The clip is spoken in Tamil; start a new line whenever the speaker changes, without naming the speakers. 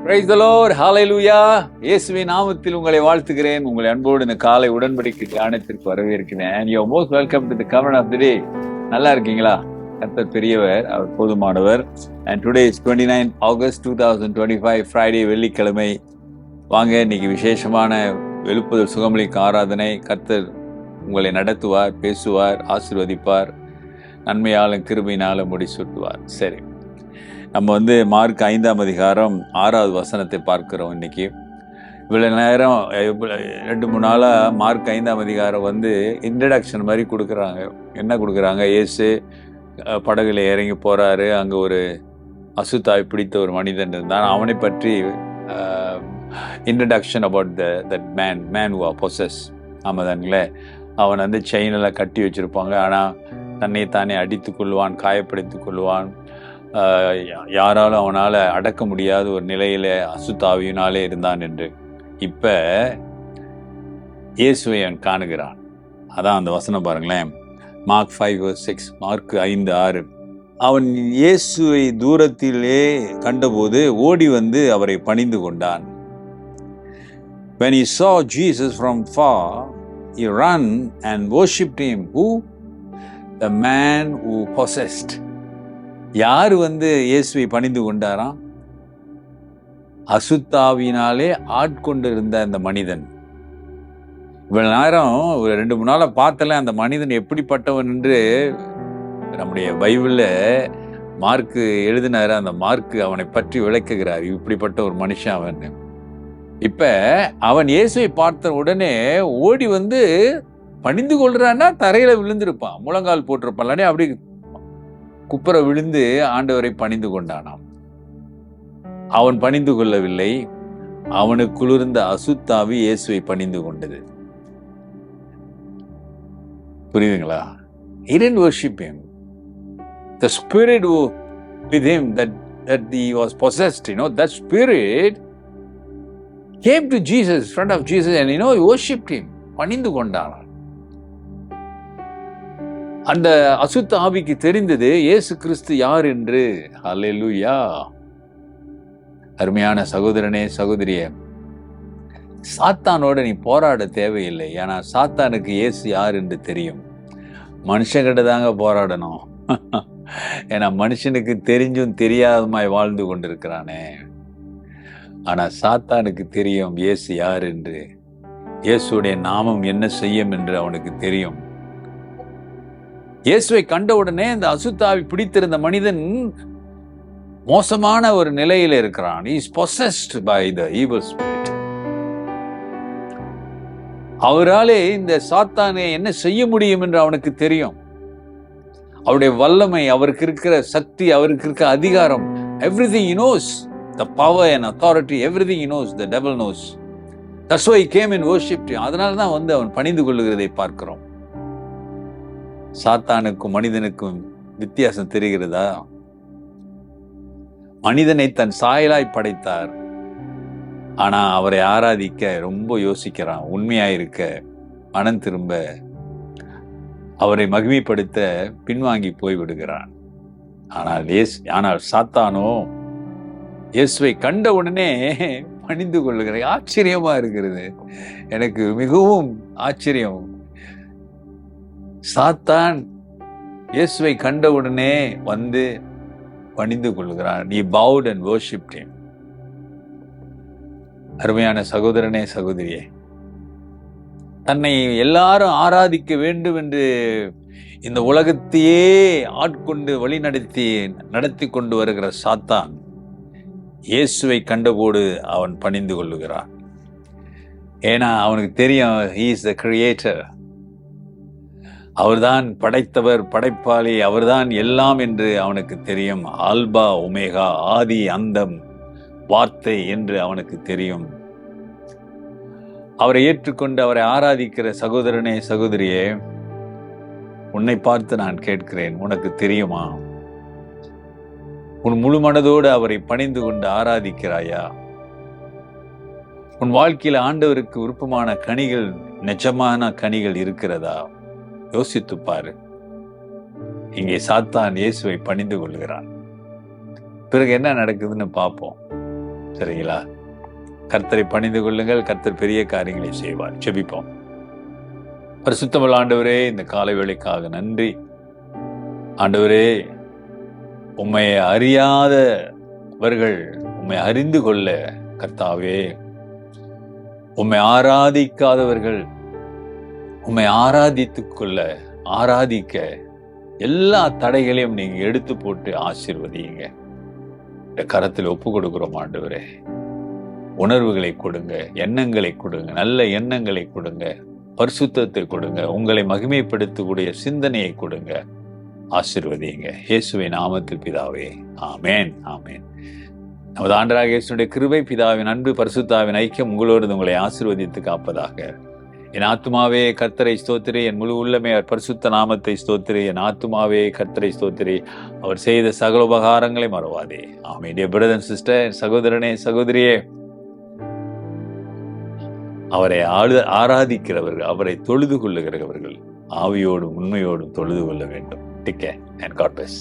Praise the Lord. Hallelujah. இயேசுவின் நாமத்தில் உங்களை வாழ்த்துகிறேன். உங்களை அன்போடு இந்த காலை உடன்படிக்கை தியானத்திற்கு வரவேற்கிறேன். And you are most welcome to the covenant of the day. நல்லா இருக்கீங்களா? கர்த்தர் பெரியவர், அவர் போதுமானவர். And today is 29 August 2025 Friday, வெள்ளிக்கிழமை. வாங்க, இன்னைக்கு விசேஷமான எழுப்புதல் சுகமளிக்கும் ஆராதனை. கர்த்தர் உங்களை நடத்துவார், பேசுவார், ஆசீர்வதிப்பார், நன்மையாலும் கிருபையினாலும் முடிசூட்டுவார். சரி, நம்ம மார்க் 5ஆம் அதிகாரம் 6வது வசனத்தை பார்க்கிறோம். இன்னைக்கு இவ்வளவு நேரம் 2-3 நாளா மார்க் 5ஆம் அதிகாரம் இன்ட்ரடக்ஷன் மாதிரி கொடுக்குறாங்க. என்ன கொடுக்குறாங்க? இயேசு படகுல இறங்கி போறாரு. அங்க ஒரு அசுத்தாய் பிடித்த ஒரு மனிதன் இருந்தான். அவனை பற்றி introduction about that man who are possessed. ஆமாதாங்களே, அவன் செயினில் கட்டி வச்சிருப்பாங்க. ஆனால் தன்னை தானே அடித்து கொள்வான், காயப்படுத்தி கொள்வான். யாராலும் அவனால் அடக்க முடியாத ஒரு நிலையில அசுத்தாவியினாலே இருந்தான் என்று இப்ப இயேசுவை அவன் காணுகிறான். அதான் அந்த வசனம் பாருங்களேன், மார்க் 5:6. மார்க் 5:6. அவன் இயேசுவை தூரத்திலே கண்டபோது ஓடி அவரை பணிந்து கொண்டான். When he saw Jesus from far, he ran and worshipped him. Who? The man who possessed. யாரு இயேசுவை பணிந்து கொண்டாராம்? அசுத்தாவினாலே ஆட்கொண்டிருந்த அந்த மனிதன். இவ்வளவு நேரம் ஒரு 2-3 நாளா பார்த்தல அந்த மனிதன் எப்படிப்பட்டவன் என்று நம்முடைய பைபிள்ல மார்க்கு எழுதினாரு. அந்த மார்க்கு அவனை பற்றி விளக்குகிறார். இப்படிப்பட்ட ஒரு மனுஷன் அவன். இப்ப அவன் இயேசுவை பார்த்த உடனே ஓடி பணிந்து கொள்றான்னா தரையில விழுந்திருப்பான், முழங்கால் போட்டிருப்பான், அப்படி குப்புற விழுந்து ஆண்டவரை பணிந்து கொண்டானாம். அவன் பணிந்து கொள்ளவில்லை, அவனுக்குள் இருந்த அசுத்தாவி இயேசுவை பணிந்து கொண்டது. புரியுதுங்களா? He didn't worship him. The spirit with him that he was possessed, that spirit came to Jesus, in front of Jesus, and he worshipped him. பணிந்து கொண்டானான். அந்த அசுத்த ஆவிக்கு தெரிந்தது இயேசு கிறிஸ்து யார் என்று. ஹல்லேலூயா. அருமையான சகோதரனே, சகோதரியே, சாத்தானோட நீ போராட தேவையில்லை. ஏன்னா சாத்தானுக்கு இயேசு யார் என்று தெரியும். மனுஷங்கிட்ட தாங்க போராடணும். ஏன்னா மனுஷனுக்கு தெரிஞ்சும் தெரியாதமாய் வாழ்ந்து கொண்டிருக்கிறானே. ஆனா சாத்தானுக்கு தெரியும் இயேசு யார் என்று. இயேசுடைய நாமம் என்ன செய்யும் என்று அவனுக்கு தெரியும். இயேசுவை கண்டவுடனே இந்த அசுத்தாவி பிடித்திருந்த மனிதன் மோசமான ஒரு நிலையில இருக்கிறான். He is possessed by the evil spirit. அவராலே இந்த சாத்தானை என்ன செய்ய முடியும் என்று அவனுக்கு தெரியும். அவருடைய வல்லமை, அவருக்கு இருக்கிற சக்தி, அவருக்கு இருக்கிற அதிகாரம், everything he knows, the power and authority, everything he knows, the devil knows. That's why he came and worshipped him. அதனால தான் அவன் பணிந்து கொள்ளுகிறதை பார்க்கிறோம். சாத்தானுக்கும் மனிதனுக்கும் வித்தியாசம் தெரிகிறதா? மனிதனை தன் சாயலாய் படைத்தார். ஆனா அவரை ஆராதிக்க ரொம்ப யோசிக்கிறான். உண்மையாயிருக்க, மனம் திரும்ப, அவரை மகிமைப்படுத்த பின்வாங்கி போய்விடுகிறான். ஆனால் சாத்தானோ இயேசுவை கண்ட உடனே பணிந்து கொள்ளுகிற. ஆச்சரியமா இருக்கிறது. எனக்கு மிகவும் ஆச்சரியம். சாத்தான் இயேசுவை கண்டவுடனே பணிந்து கொள்கிறான். He bowed and worshipped him. அருமையான சகோதரனே, சகோதரியே, தன்னை எல்லாரும் ஆராதிக்க வேண்டும் என்று இந்த உலகத்தையே ஆட்கொண்டு வழி நடத்தி கொண்டு வருகிற சாத்தான் இயேசுவை கண்டபோது அவன் பணிந்து கொள்ளுகிறான். ஏன்னா அவனுக்கு தெரியும், he is the creator. அவர்தான் படைத்தவர், படைப்பாளி, அவர்தான் எல்லாம் என்று அவனுக்கு தெரியும். ஆல்பா ஒமேகா, ஆதி அந்தம், வார்த்தை என்று அவனுக்கு தெரியும். அவரை ஏற்றுக்கொண்டு அவரை ஆராதிக்கிற சகோதரனே, சகோதரியே, உன்னை பார்த்து நான் கேட்கிறேன், உனக்கு தெரியுமா? உன் முழு மனதோடு அவரை பணிந்து கொண்டு ஆராதிக்கிறாயா? உன் வாழ்க்கையில் ஆண்டவருக்கு விருப்பமான கனிகள், நிஜமான கனிகள் இருக்கிறதா? யோசித்து பாரு. இங்கே சாத்தான் இயேசுவை பணிந்து கொள்கிறான். பிறகு என்ன நடக்குதுன்னு பார்ப்போம். சரிங்களா? கர்த்தரை பணிந்து கொள்ளுங்கள், கர்த்தர் பெரிய காரியங்களை செய்வார். ஜெபிப்போம். பரிசுத்தமுள்ள ஆண்டவரே, இந்த காலை வேளைக்காக நன்றி ஆண்டவரே. உம்மை அறியாதவர்கள் உம்மை அறிந்து கொள்ள கர்த்தாவே, உம்மை ஆராதிக்காதவர்கள் உம்மை ஆராதிக்க எல்லா தடைகளையும் நீங்க எடுத்து போட்டு ஆசீர்வதிங்க. இந்த கரத்தில் ஒப்பு கொடுக்கிறோம் ஆண்டவரே. உணர்வுகளை கொடுங்க, எண்ணங்களை கொடுங்க, நல்ல எண்ணங்களை கொடுங்க, பரிசுத்தத்தை கொடுங்க, உங்களை மகிமைப்படுத்தக்கூடிய சிந்தனையை கொடுங்க, ஆசீர்வதிங்க. இயேசுவின் நாமத்தில் பிதாவே, ஆமேன், ஆமேன். நமது ஆண்டவராகிய இயேசுவின் கிருபை, பிதாவின் அன்பு, பரிசுத்தாவின் ஐக்கியம் உங்களோடு உங்களை ஆசீர்வதித்து காப்பதாக. என் ஆத்துமாவே கர்த்தரை ஸ்தோத்திரி, என் முழு உள்ளமே அவர் பரிசுத்த நாமத்தை ஸ்தோத்திரி. என் ஆத்துமாவே கர்த்தரை ஸ்தோத்திரி, அவர் செய்த சகல உபகாரங்களை மறவாதே. ஆமென். டியர் பிரதர் அண்ட் சிஸ்டர், சகோதரனே சகோதரியே, அவரை ஆராதிக்கிறவர்கள், அவரை தொழுது கொள்ளுகிறவர்கள் ஆவியோடும் உண்மையோடும் தொழுது கொள்ள வேண்டும். Take care and God bless.